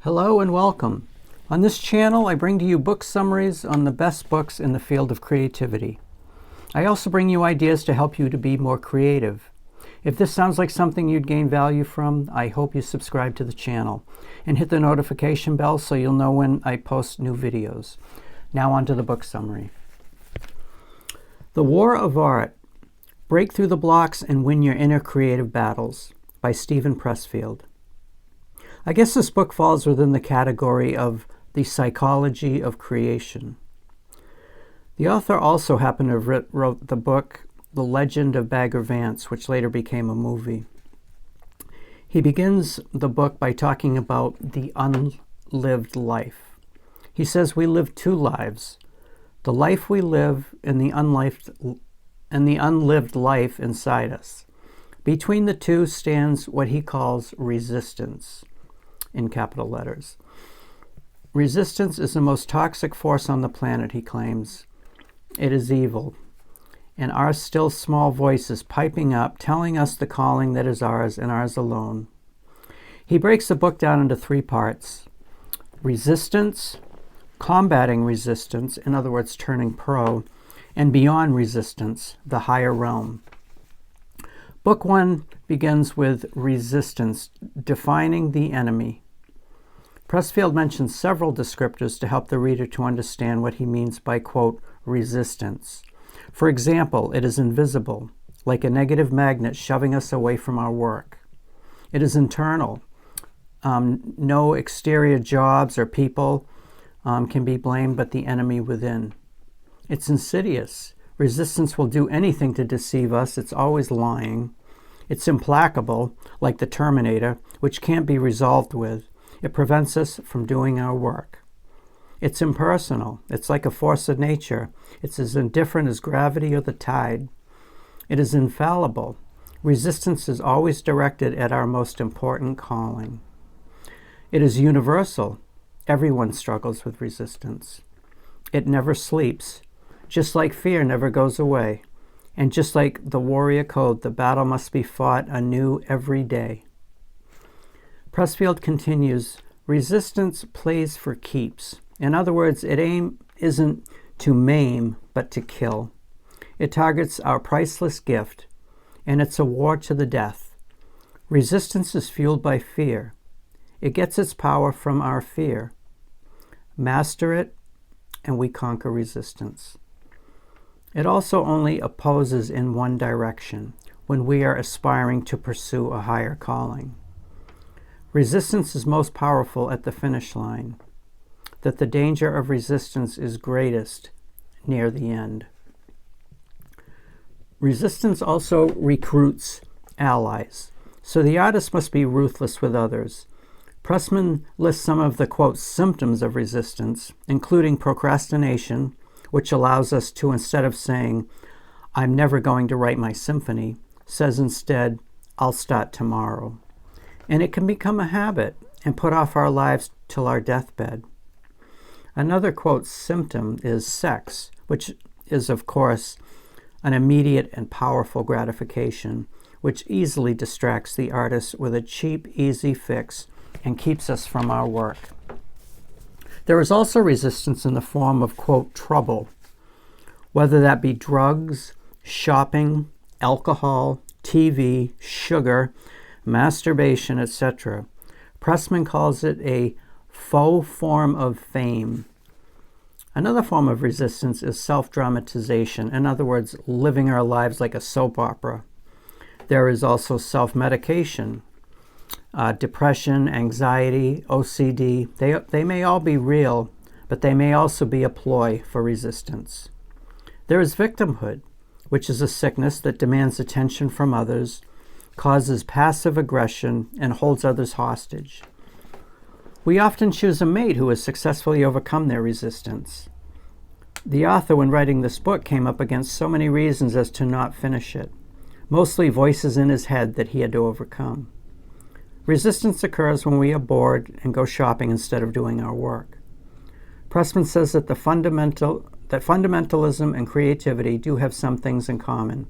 Hello and welcome. On this channel, I bring to you book summaries on the best books in the field of creativity. I also bring you ideas to help you to be more creative. If this sounds like something you'd gain value from, I hope you subscribe to the channel and hit the notification bell so you'll know when I post new videos. Now on to the book summary. The War of Art: Break Through the Blocks and Win Your Inner Creative Battles by Pressfield. I guess this book falls within the category of the psychology of creation. The author also happened to have wrote the book The Legend of Bagger Vance, which later became a movie. He begins the book by talking about the unlived life. He says we live two lives, the life we live and the unlived life inside us. Between the two stands what he calls resistance, in capital letters. Resistance is the most toxic force on the planet, he claims. It is evil, and our still small voice is piping up, telling us the calling that is ours and ours alone. He breaks the book down into three parts: resistance, combating resistance, in other words, turning pro, and beyond resistance, the higher realm. Book 1 begins with resistance, defining the enemy. Pressfield mentions several descriptors to help the reader to understand what he means by, quote, resistance. For example, it is invisible, like a negative magnet shoving us away from our work. It is internal. No exterior jobs or people can be blamed but the enemy within. It's insidious. Resistance will do anything to deceive us. It's always lying. It's implacable, like the Terminator, which can't be resolved with. It prevents us from doing our work. It's impersonal. It's like a force of nature. It's as indifferent as gravity or the tide. It is infallible. Resistance is always directed at our most important calling. It is universal. Everyone struggles with resistance. It never sleeps. Just like fear never goes away. And just like the warrior code, the battle must be fought anew every day. Pressfield continues, resistance plays for keeps. In other words, its aim isn't to maim, but to kill. It targets our priceless gift, and it's a war to the death. Resistance is fueled by fear. It gets its power from our fear. Master it, and we conquer resistance. It also only opposes in one direction, when we are aspiring to pursue a higher calling. Resistance is most powerful at the finish line, that the danger of resistance is greatest near the end. Resistance also recruits allies, so the artist must be ruthless with others. Pressman lists some of the, quote, symptoms of resistance, including procrastination, which allows us to, instead of saying, I'm never going to write my symphony, says instead, I'll start tomorrow. And it can become a habit and put off our lives till our deathbed. Another, quote, symptom is sex, which is, of course, an immediate and powerful gratification, which easily distracts the artist with a cheap, easy fix and keeps us from our work. There is also resistance in the form of, quote, trouble, whether that be drugs, shopping, alcohol, TV, sugar, masturbation, etc. Pressman calls it a faux form of fame. Another form of resistance is self-dramatization, in other words, living our lives like a soap opera. There is also self-medication, depression, anxiety, OCD. They may all be real, but they may also be a ploy for resistance. There is victimhood, which is a sickness that demands attention from others, causes passive aggression, and holds others hostage. We often choose a mate who has successfully overcome their resistance. The author, when writing this book, came up against so many reasons as to not finish it, mostly voices in his head that he had to overcome. Resistance occurs when we are bored and go shopping instead of doing our work. Pressman says that fundamentalism and creativity do have some things in common,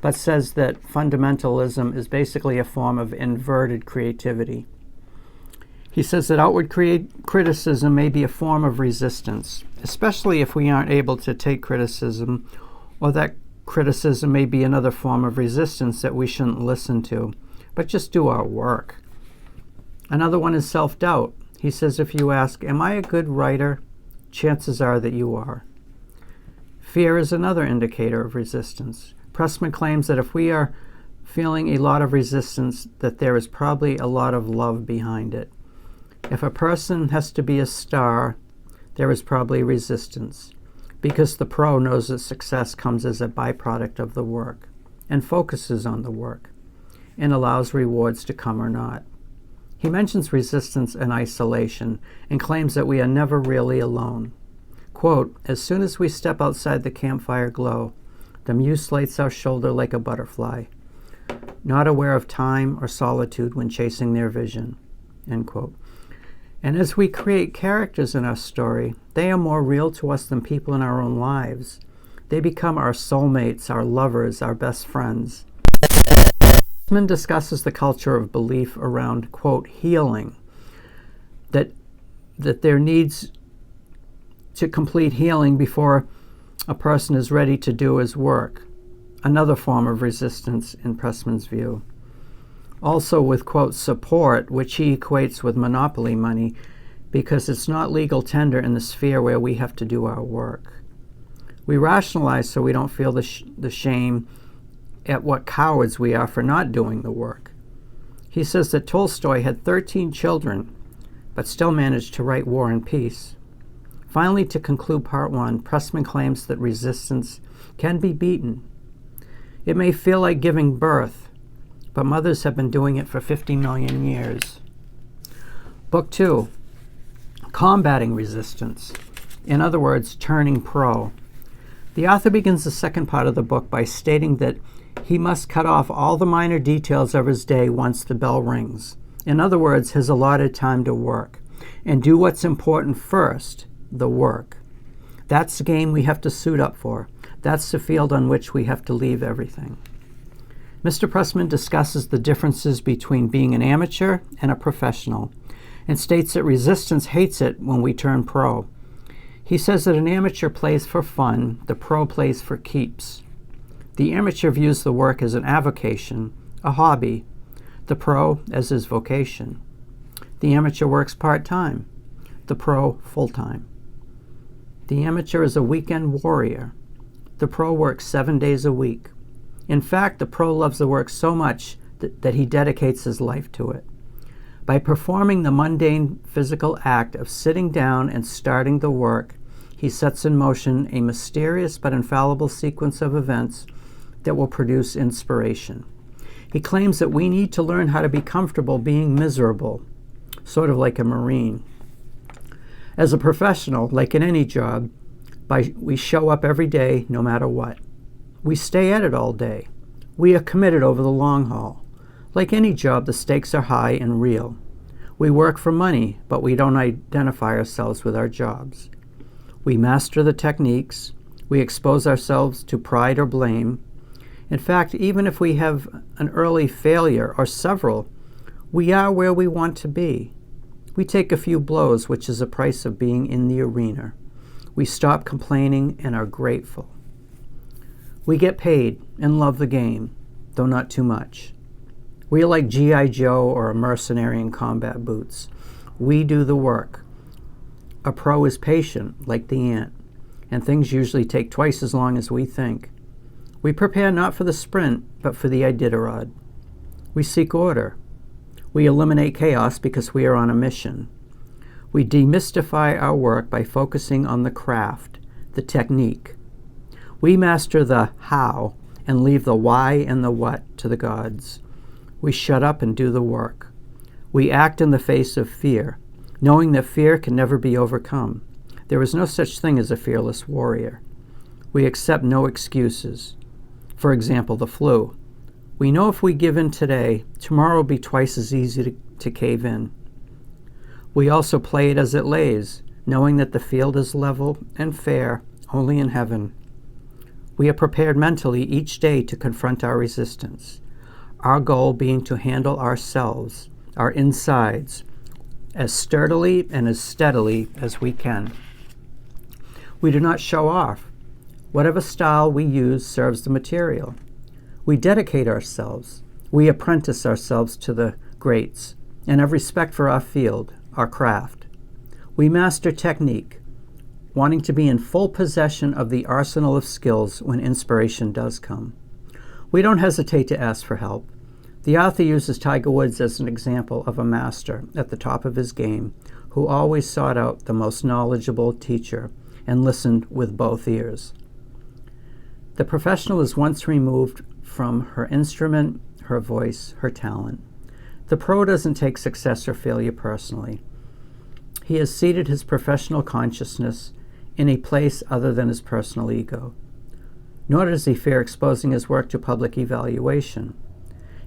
but says that fundamentalism is basically a form of inverted creativity. He says that outward criticism may be a form of resistance, especially if we aren't able to take criticism, or that criticism may be another form of resistance that we shouldn't listen to, but just do our work. Another one is self-doubt. He says if you ask, am I a good writer? Chances are that you are. Fear is another indicator of resistance. Pressman claims that if we are feeling a lot of resistance, that there is probably a lot of love behind it. If a person has to be a star, there is probably resistance, because the pro knows that success comes as a byproduct of the work and focuses on the work and allows rewards to come or not. He mentions resistance and isolation and claims that we are never really alone. Quote, as soon as we step outside the campfire glow, the muse lights our shoulder like a butterfly, not aware of time or solitude when chasing their vision, end quote. And as we create characters in our story, they are more real to us than people in our own lives. They become our soulmates, our lovers, our best friends. Pressman discusses the culture of belief around, quote, healing, that there needs to complete healing before a person is ready to do his work, another form of resistance in Pressman's view. Also with, quote, support, which he equates with monopoly money because it's not legal tender in the sphere where we have to do our work. We rationalize so we don't feel the shame at what cowards we are for not doing the work. He says that Tolstoy had 13 children, but still managed to write War and Peace. Finally, to conclude part one, Pressman claims that resistance can be beaten. It may feel like giving birth, but mothers have been doing it for 50 million years. Book 2, Combating Resistance. In other words, turning pro. The author begins the second part of the book by stating that he must cut off all the minor details of his day once the bell rings. In other words, his allotted time to work, and do what's important first, the work. That's the game we have to suit up for. That's the field on which we have to leave everything. Mr. Pressman discusses the differences between being an amateur and a professional, and states that resistance hates it when we turn pro. He says that an amateur plays for fun, the pro plays for keeps. The amateur views the work as an avocation, a hobby, the pro as his vocation. The amateur works part-time, the pro full-time. The amateur is a weekend warrior. The pro works 7 days a week. In fact, the pro loves the work so much that he dedicates his life to it. By performing the mundane physical act of sitting down and starting the work, he sets in motion a mysterious but infallible sequence of events that will produce inspiration. He claims that we need to learn how to be comfortable being miserable, sort of like a Marine. As a professional, like in any job, we show up every day no matter what. We stay at it all day. We are committed over the long haul. Like any job, the stakes are high and real. We work for money, but we don't identify ourselves with our jobs. We master the techniques. We expose ourselves to pride or blame. In fact, even if we have an early failure or several, we are where we want to be. We take a few blows, which is the price of being in the arena. We stop complaining and are grateful. We get paid and love the game, though not too much. We are like G.I. Joe or a mercenary in combat boots. We do the work. A pro is patient, like the ant, and things usually take twice as long as we think. We prepare not for the sprint, but for the Iditarod. We seek order. We eliminate chaos because we are on a mission. We demystify our work by focusing on the craft, the technique. We master the how and leave the why and the what to the gods. We shut up and do the work. We act in the face of fear, knowing that fear can never be overcome. There is no such thing as a fearless warrior. We accept no excuses. For example, the flu. We know if we give in today, tomorrow will be twice as easy to cave in. We also play it as it lays, knowing that the field is level and fair only in heaven. We are prepared mentally each day to confront our resistance, our goal being to handle ourselves, our insides, as sturdily and as steadily as we can. We do not show off. Whatever style we use serves the material. We dedicate ourselves. We apprentice ourselves to the greats and have respect for our field, our craft. We master technique, wanting to be in full possession of the arsenal of skills when inspiration does come. We don't hesitate to ask for help. The author uses Tiger Woods as an example of a master at the top of his game who always sought out the most knowledgeable teacher and listened with both ears. The professional is once removed from her instrument, her voice, her talent. The pro doesn't take success or failure personally. He has seated his professional consciousness in a place other than his personal ego. Nor does he fear exposing his work to public evaluation.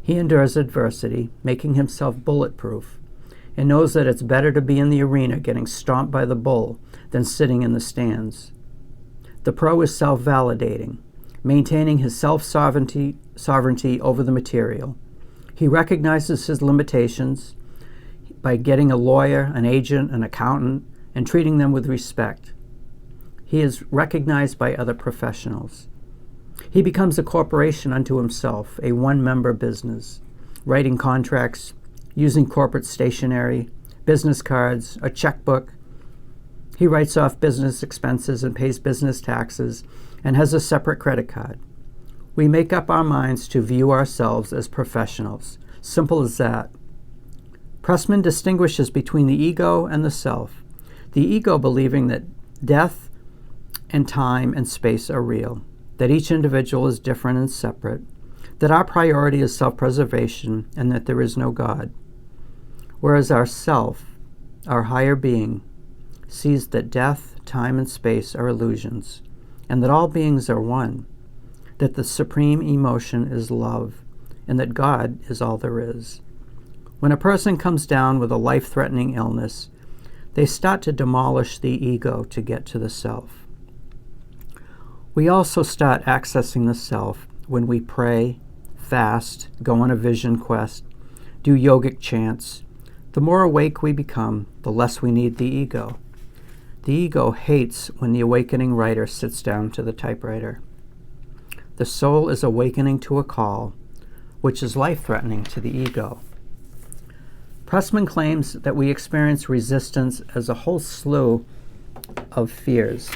He endures adversity, making himself bulletproof, and knows that it's better to be in the arena getting stomped by the bull than sitting in the stands. The pro is self-validating, maintaining his self-sovereignty over the material. He recognizes his limitations by getting a lawyer, an agent, an accountant, and treating them with respect. He is recognized by other professionals. He becomes a corporation unto himself, a one-member business, writing contracts, using corporate stationery, business cards, a checkbook. He writes off business expenses and pays business taxes and has a separate credit card. We make up our minds to view ourselves as professionals. Simple as that. Pressman distinguishes between the ego and the self. The ego believing that death and time and space are real, that each individual is different and separate, that our priority is self-preservation, and that there is no God. Whereas our self, our higher being, sees that death, time, and space are illusions, and that all beings are one, that the supreme emotion is love, and that God is all there is. When a person comes down with a life-threatening illness, they start to demolish the ego to get to the self. We also start accessing the self when we pray, fast, go on a vision quest, do yogic chants. The more awake we become, the less we need the ego. The ego hates when the awakening writer sits down to the typewriter. The soul is awakening to a call, which is life-threatening to the ego. Pressman claims that we experience resistance as a whole slew of fears.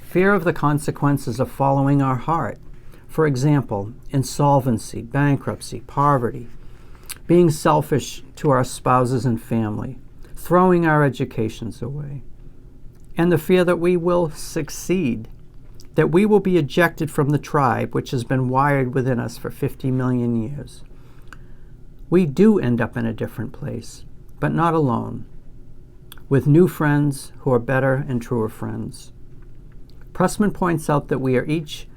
Fear of the consequences of following our heart. For example, insolvency, bankruptcy, poverty, being selfish to our spouses and family, throwing our educations away, and the fear that we will succeed, that we will be ejected from the tribe which has been wired within us for 50 million years. We do end up in a different place, but not alone, with new friends who are better and truer friends. Pressman points out that we are each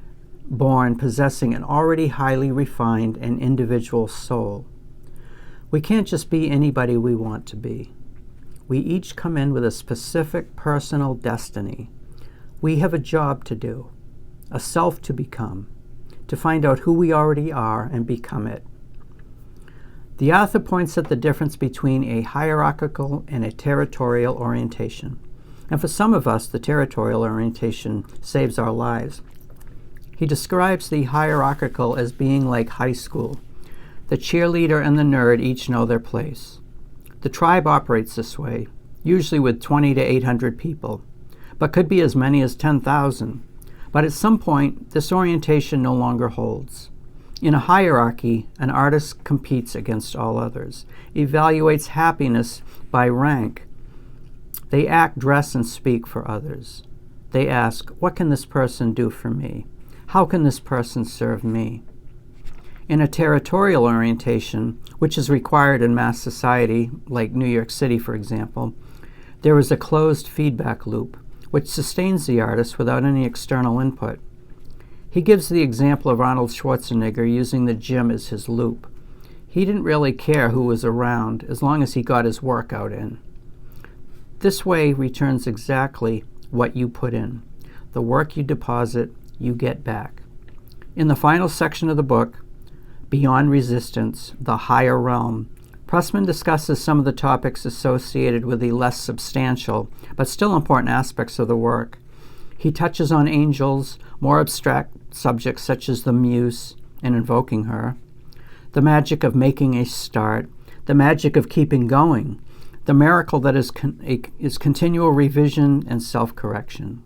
born possessing an already highly refined and individual soul. We can't just be anybody we want to be. We each come in with a specific personal destiny. We have a job to do, a self to become, to find out who we already are and become it. The author points at the difference between a hierarchical and a territorial orientation. And for some of us, the territorial orientation saves our lives. He describes the hierarchical as being like high school. The cheerleader and the nerd each know their place. The tribe operates this way, usually with 20 to 800 people, but could be as many as 10,000. But at some point, this orientation no longer holds. In a hierarchy, an artist competes against all others, evaluates happiness by rank. They act, dress, and speak for others. They ask, what can this person do for me? How can this person serve me? In a territorial orientation, which is required in mass society, like New York City, for example, there is a closed feedback loop, which sustains the artist without any external input. He gives the example of Arnold Schwarzenegger using the gym as his loop. He didn't really care who was around as long as he got his workout in. This way returns exactly what you put in. The work you deposit, you get back. In the final section of the book, Beyond Resistance, the Higher Realm, Pressman discusses some of the topics associated with the less substantial but still important aspects of the work. He touches on angels, more abstract subjects such as the muse and invoking her, the magic of making a start, the magic of keeping going, the miracle that is continual revision and self-correction,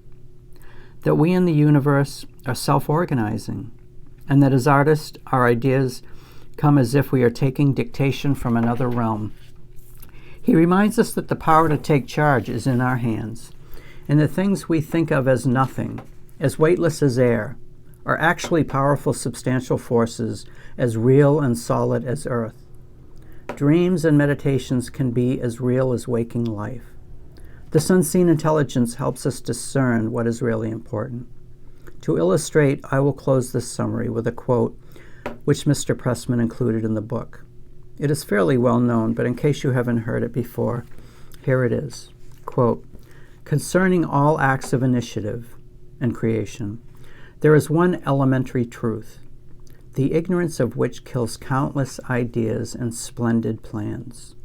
that we in the universe are self-organizing, and that as artists, our ideas come as if we are taking dictation from another realm. He reminds us that the power to take charge is in our hands, and the things we think of as nothing, as weightless as air, are actually powerful, substantial forces, as real and solid as earth. Dreams and meditations can be as real as waking life. This unseen intelligence helps us discern what is really important. To illustrate, I will close this summary with a quote which Mr. Pressman included in the book. It is fairly well known, but in case you haven't heard it before, here it is. Quote, "Concerning all acts of initiative and creation, there is one elementary truth, the ignorance of which kills countless ideas and splendid plans.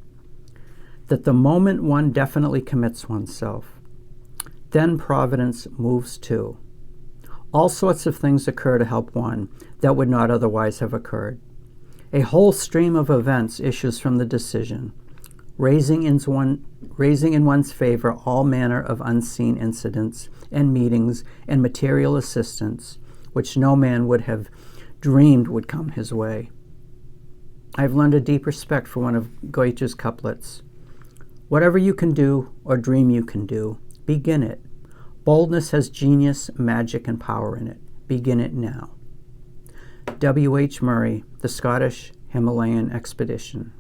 That the moment one definitely commits oneself, then providence moves too. All sorts of things occur to help one that would not otherwise have occurred. A whole stream of events issues from the decision, raising in one's favor all manner of unseen incidents and meetings and material assistance, which no man would have dreamed would come his way." I've learned a deep respect for one of Goethe's couplets. "Whatever you can do or dream you can do, begin it. Boldness has genius, magic, and power in it. Begin it now." W.H. Murray, The Scottish Himalayan Expedition.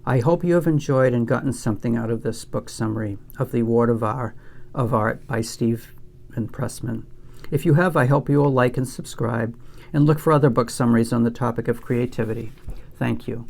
I hope you have enjoyed and gotten something out of this book summary of The Ward of Art by Stephen Pressman. If you have, I hope you will like and subscribe and look for other book summaries on the topic of creativity. Thank you.